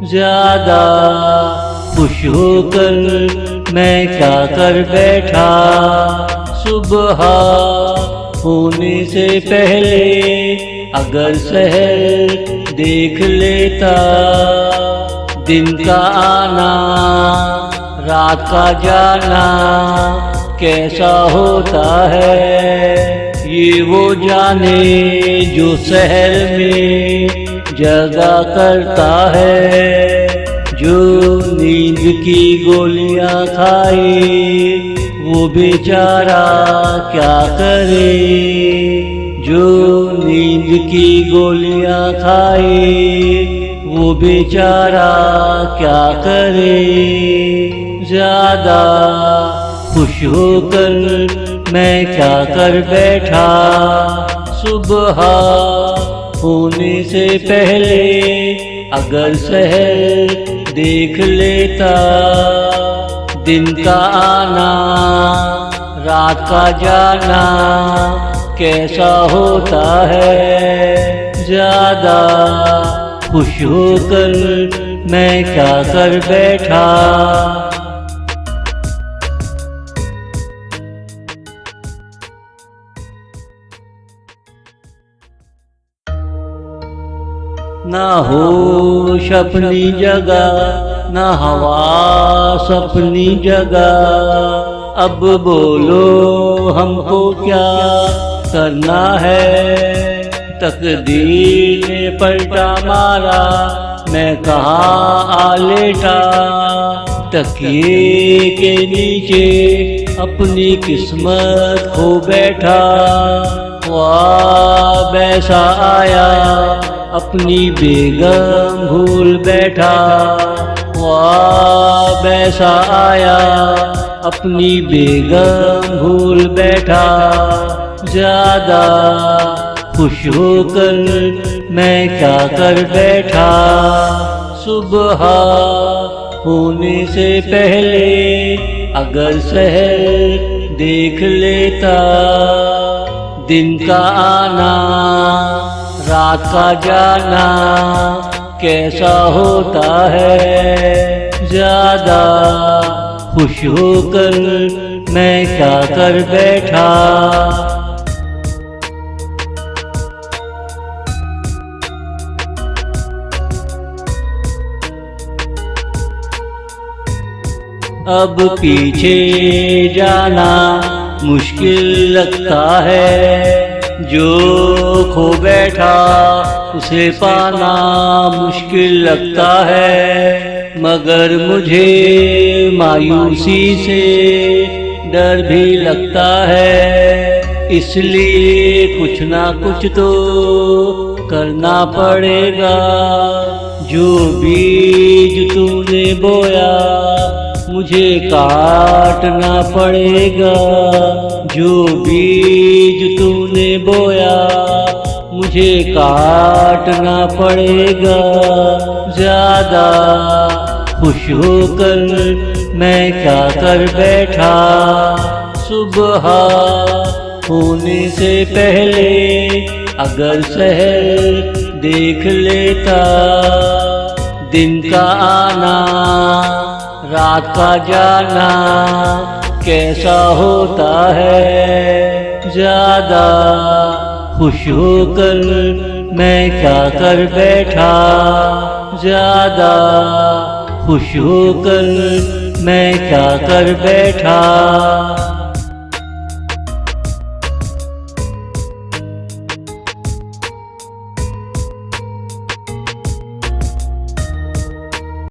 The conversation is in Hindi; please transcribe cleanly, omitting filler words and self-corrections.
ज्यादा खुश होकर मैं क्या कर बैठा। सुबह होने से पहले अगर शहर देख लेता, दिन का आना रात का जाना कैसा होता है, ये वो जाने जो शहर में जगा करता है। जो नींद की गोलियां खाए वो बेचारा क्या करे। जो नींद की गोलियां खाए वो बेचारा क्या करे। ज्यादा खुश होकर मैं क्या कर बैठा। सुबह होने से पहले अगर शहर देख लेता, दिन का आना रात का जाना कैसा होता है। ज्यादा खुश होकर मैं क्या कर बैठा। ना होश अपनी जगह, ना हवास अपनी जगह। अब बोलो हमको क्या करना है। तकदीर ने पलटा मारा, मैं कहाँ आ लेटा। तकिए के नीचे अपनी किस्मत खो बैठा। ख्वाब ऐसा आया अपनी बेगम भूल बैठा। ख्वाब ऐसा आया अपनी बेगम भूल बैठा। ज्यादा खुश होकर मैं क्या कर बैठा। सुबह होने से पहले अगर शहर देख लेता, दिन का आना रात का जाना कैसा होता है। ज्यादा खुश होकर मैं क्या कर बैठा। अब पीछे जाना मुश्किल लगता है। जो खो बैठा उसे पाना मुश्किल लगता है। मगर मुझे मायूसी से डर भी लगता है। इसलिए कुछ ना कुछ तो करना पड़ेगा। जो बीज तूने बोया मुझे काटना पड़ेगा। जो बीज तूने बोया मुझे काटना पड़ेगा। ज्यादा खुश होकर मैं क्या कर बैठा। सुबह होने से पहले अगर शहर देख लेता, दिन का आना रात का जाना कैसा होता है। ज्यादा खुश होकर मैं क्या कर बैठा। ज्यादा खुश होकर मैं क्या कर बैठा।